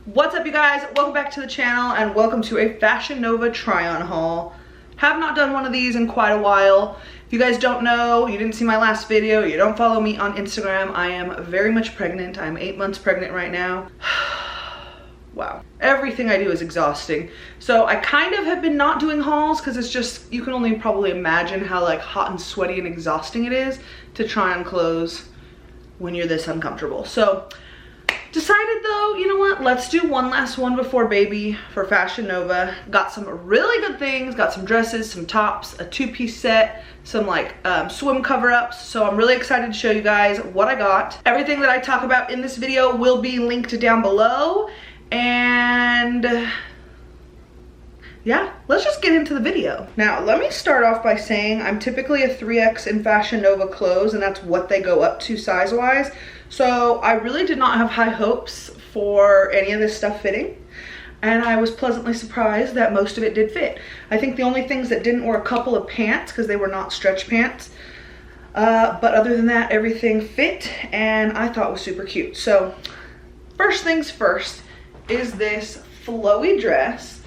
What's up, you guys? Welcome back to the channel and welcome to a Fashion Nova try-on haul. Have not done one of these in quite a while. If you guys don't know, you didn't see my last video, you don't follow me on Instagram, I am very much pregnant. I'm 8 months pregnant right now. Wow. Everything I do is exhausting. So I kind of have been not doing hauls because it's just, you can only probably imagine how like hot and sweaty and exhausting it is to try on clothes when you're this uncomfortable. So decided though, you know what, let's do one last one before baby for Fashion Nova. Got some really good things, got some dresses, some tops, a two-piece set, some like swim cover-ups. So I'm really excited to show you guys what I got. Everything that I talk about in this video will be linked down below. And yeah, let's just get into the video. Now, let me start off by saying I'm typically a 3X in Fashion Nova clothes, and that's what they go up to size-wise. So I really did not have high hopes for any of this stuff fitting, and I was pleasantly surprised that most of it did fit. I think the only things that didn't were a couple of pants because they were not stretch pants. But other than that, everything fit, and I thought was super cute. So first things first is this flowy dress,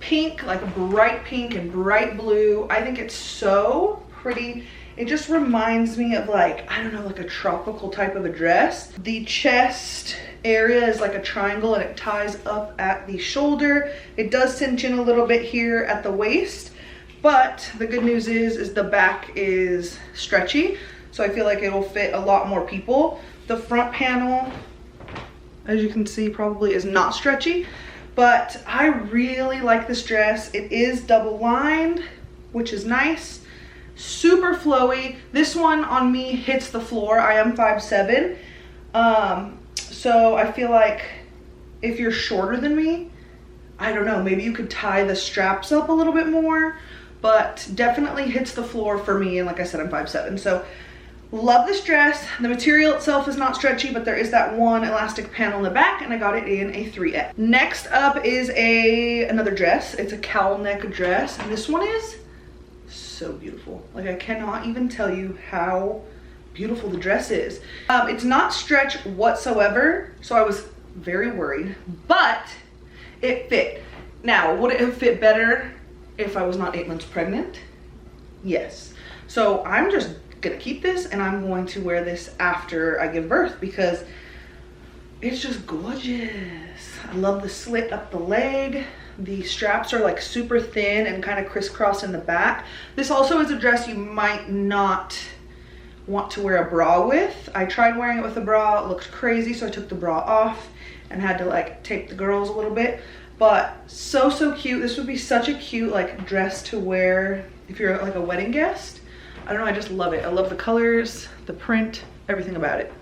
pink, like bright pink and bright blue. I think it's so pretty. It just reminds me of like, I don't know, like a tropical type of a dress. The chest area is like a triangle and it ties up at the shoulder. It does cinch in a little bit here at the waist, but the good news is the back is stretchy, so I feel like it'll fit a lot more people. The front panel, as you can see, probably is not stretchy, but I really like this dress. It is double lined, which is nice. Super flowy. This one on me hits the floor. I am 5'7", so I feel like if you're shorter than me, I don't know, maybe you could tie the straps up a little bit more, but definitely hits the floor for me. And like I said, I'm 5'7", so love this dress. The material itself is not stretchy, but there is that one elastic panel in the back, and I got it in a 3X. Next up is another dress. It's a cowl neck dress, and this one is so beautiful. Like, I cannot even tell you how beautiful the dress is. It's not stretch whatsoever, so I was very worried, but it fit. Now, would it have fit better if I was not 8 months pregnant? Yes. So I'm just gonna keep this, and I'm going to wear this after I give birth because it's just gorgeous. I love the slit up the leg. The straps are like super thin and kind of crisscross in the back. This also is a dress you might not want to wear a bra with. I tried wearing it with a bra, it looked crazy, so I took the bra off and had to like tape the girls a little bit. But so cute. This would be such a cute like dress to wear if you're like a wedding guest. I don't know, I just love it. I love the colors, the print, everything about it.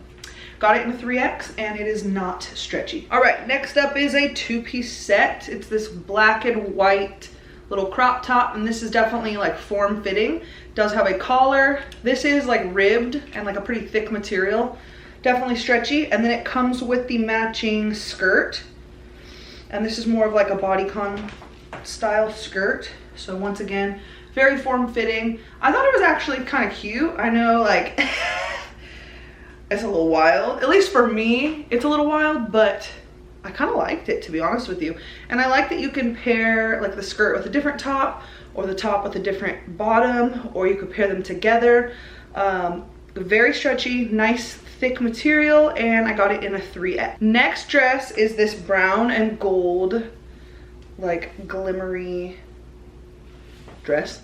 Got it in a 3X, and it is not stretchy. All right, next up is a two-piece set. It's this black and white little crop top, and this is definitely like form-fitting. Does have a collar. This is like ribbed and like a pretty thick material. Definitely stretchy, and then it comes with the matching skirt. And this is more of like a bodycon style skirt. So once again, very form-fitting. I thought it was actually kind of cute. I know, like, it's a little wild. At least for me, it's a little wild, but I kind of liked it, to be honest with you. And I like that you can pair like the skirt with a different top, or the top with a different bottom, or you could pair them together. Very stretchy, nice thick material, and I got it in a 3X. Next dress is this brown and gold, like glimmery dress.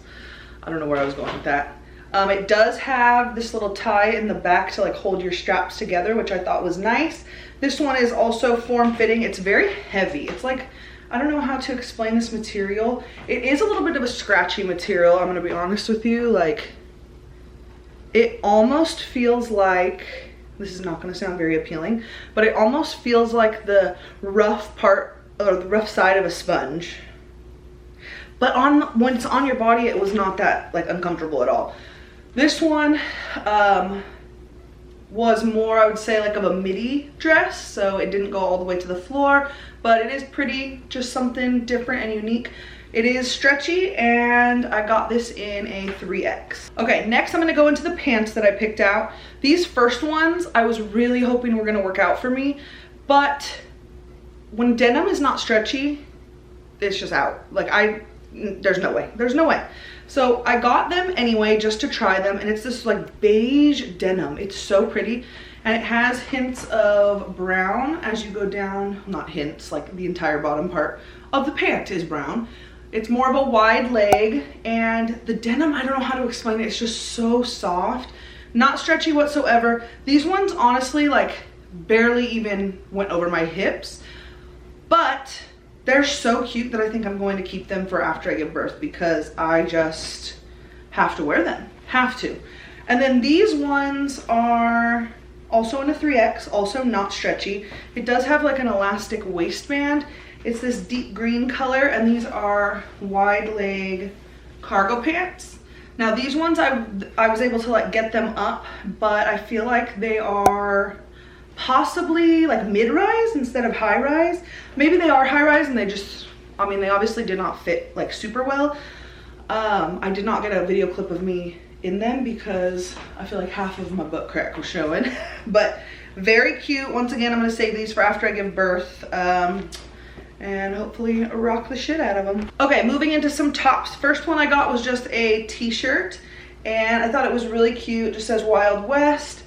I don't know where I was going with that. It does have this little tie in the back to like hold your straps together, which I thought was nice. This one is also form-fitting. It's very heavy. It's like, I don't know how to explain this material. It is a little bit of a scratchy material, I'm gonna be honest with you. Like, it almost feels like, this is not gonna sound very appealing, but it almost feels like the rough part or the rough side of a sponge. But when it's on your body, it was not that like uncomfortable at all. This one was more, I would say, like of a midi dress, so it didn't go all the way to the floor, but it is pretty, just something different and unique. It is stretchy, and I got this in a 3X. Okay, next I'm gonna go into the pants that I picked out. These first ones, I was really hoping were gonna work out for me, but when denim is not stretchy, it's just out. Like there's no way, there's no way. So I got them anyway just to try them, and it's this like beige denim. It's so pretty, and it has hints of brown as you go down. Not hints, like the entire bottom part of the pant is brown. It's more of a wide leg, and the denim, I don't know how to explain it. It's just so soft, not stretchy whatsoever. These ones honestly like barely even went over my hips, but they're so cute that I think I'm going to keep them for after I give birth, because I just have to wear them, have to. And then these ones are also in a 3X, also not stretchy. It does have like an elastic waistband. It's this deep green color, and these are wide leg cargo pants. Now these ones I was able to like get them up, but I feel like they are possibly like mid-rise instead of high-rise. Maybe they are high-rise and they just, I mean, they obviously did not fit like super well. I did not get a video clip of me in them because I feel like half of my butt crack was showing. But very cute. Once again, I'm gonna save these for after I give birth, and hopefully rock the shit out of them. Okay, moving into some tops. First one I got was just a t-shirt, and I thought it was really cute. It just says Wild West,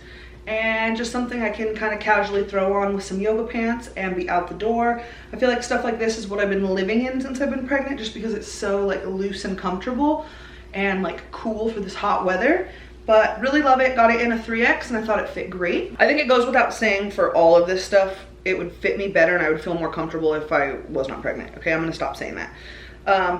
and just something I can kind of casually throw on with some yoga pants and be out the door. I feel like stuff like this is what I've been living in since I've been pregnant, just because it's so like loose and comfortable and like cool for this hot weather. But really love it. Got it in a 3X, and I thought it fit great. I think it goes without saying, for all of this stuff, it would fit me better and I would feel more comfortable if I was not pregnant. Okay, I'm gonna stop saying that.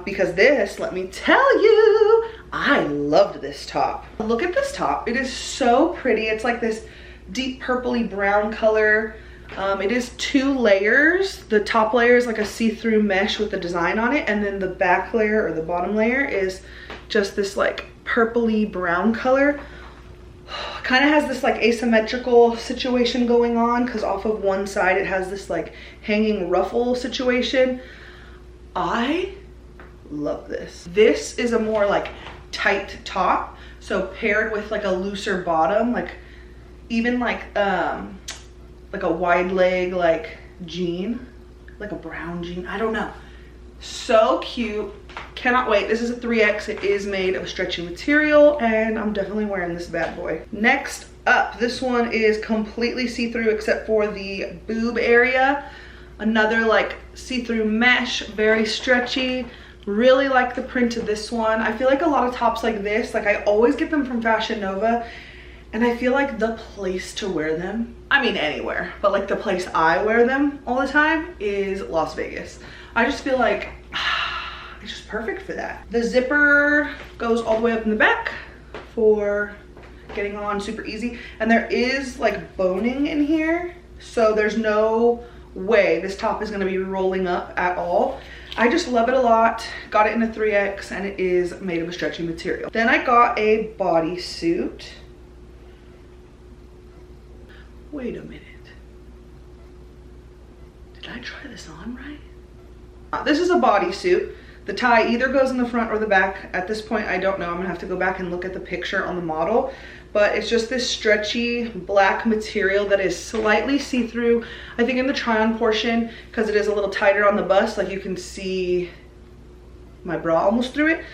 Because this, let me tell you, I loved this top. Look at this top. It is so pretty. It's like this deep purpley brown color. It is 2 layers. The top layer is like a see-through mesh with the design on it, and then the back layer or the bottom layer is just this like purpley brown color. Kind of has this like asymmetrical situation going on, because off of one side it has this like hanging ruffle situation. I love this. This is a more like tight top, so paired with like a looser bottom, like even like a wide leg like jean, like a brown jean, I don't know. So cute. Cannot wait. This is a 3X. It is made of stretchy material, and I'm definitely wearing this bad boy. Next up, this one is completely see-through except for the boob area. Another like see-through mesh, very stretchy. Really like the print of this one. I feel like a lot of tops like this, like I always get them from Fashion Nova, and I feel like the place to wear them, I mean anywhere, but like the place I wear them all the time is Las Vegas. I just feel like it's just perfect for that. The zipper goes all the way up in the back for getting on super easy. And there is like boning in here, so there's no way this top is gonna be rolling up at all. I just love it a lot. Got it in a 3X, and it is made of a stretchy material. Then I got a bodysuit. Wait a minute. Did I try this on right? This is a bodysuit. The tie either goes in the front or the back. At this point, I don't know. I'm gonna have to go back and look at the picture on the model. But it's just this stretchy black material that is slightly see-through. I think in the try-on portion, because it is a little tighter on the bust, like you can see my bra almost through it.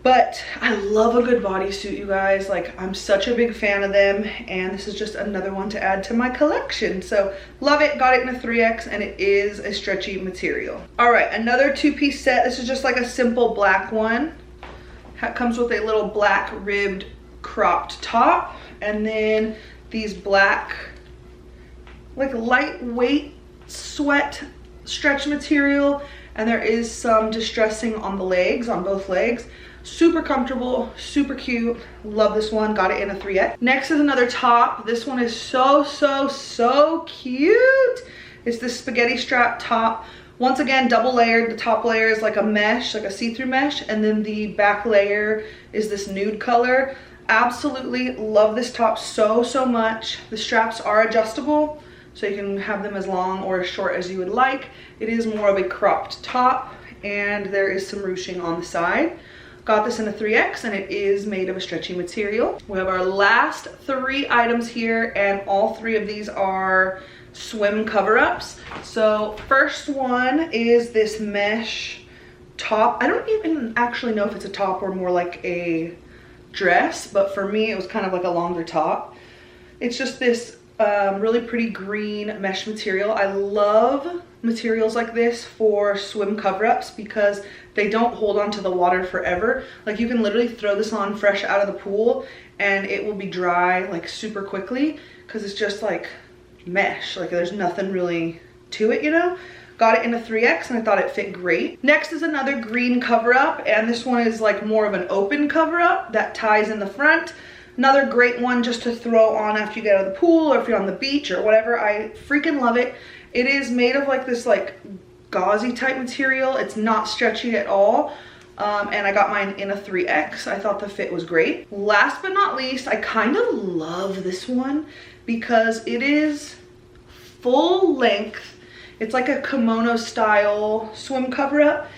But I love a good bodysuit, you guys. Like, I'm such a big fan of them, and this is just another one to add to my collection. So love it. Got it in a 3X, and it is a stretchy material. All right, another 2-piece set. This is just like a simple black one. It comes with a little black ribbed cropped top, and then these black like lightweight sweat stretch material, and there is some distressing on the legs, on both legs. Super comfortable, super cute. Love this one. Got it in a 3X. Next is another top. This one is so cute. It's this spaghetti strap top. Once again, double layered. The top layer is like a mesh, like a see-through mesh, and then the back layer is this nude color. Absolutely love this top so much. The straps are adjustable, so you can have them as long or as short as you would like. It is more of a cropped top, and there is some ruching on the side. Got this in a 3X, and it is made of a stretchy material. We have our last 3 items here, and all 3 of these are swim cover-ups. So first one is this mesh top. I don't even actually know if it's a top or more like a dress, but for me it was kind of like a longer top. It's just this really pretty green mesh material. I love materials like this for swim cover-ups because they don't hold on to the water forever. Like you can literally throw this on fresh out of the pool and it will be dry like super quickly because it's just like mesh. Like there's nothing really to it, you know? Got it in a 3X and I thought it fit great. Next is another green cover-up, and this one is like more of an open cover-up that ties in the front. Another great one just to throw on after you get out of the pool or if you're on the beach or whatever. I freaking love it. It is made of like this like gauzy type material. It's not stretchy at all. And I got mine in a 3X. I thought the fit was great. Last but not least, I kind of love this one because it is full length. It's like a kimono style swim cover up.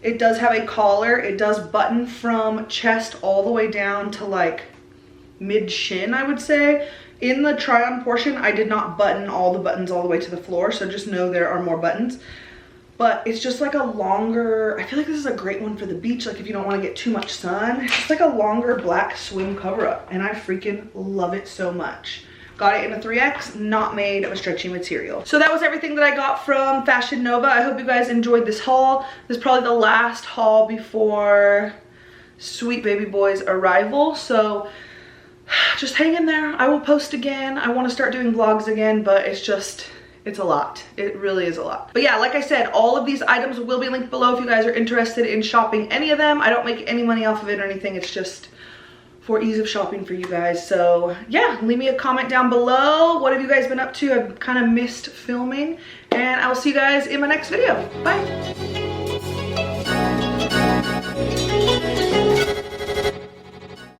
It does have a collar. It does button from chest all the way down to like mid shin, I would say. In the try on portion, I did not button all the buttons all the way to the floor, so just know there are more buttons. But it's just like a longer, I feel like this is a great one for the beach, like if you don't want to get too much sun. It's like a longer black swim cover up, and I freaking love it so much. Got it in a 3X, not made of a stretchy material. So that was everything that I got from Fashion Nova. I hope you guys enjoyed this haul. This is probably the last haul before sweet baby boy's arrival. So just hang in there. I will post again. I want to start doing vlogs again, but it's a lot. It really is a lot. But yeah, like I said, all of these items will be linked below if you guys are interested in shopping any of them. I don't make any money off of it or anything. It's just for ease of shopping for you guys. So yeah, leave me a comment down below. What have you guys been up to? I've kind of missed filming, and I'll see you guys in my next video. Bye.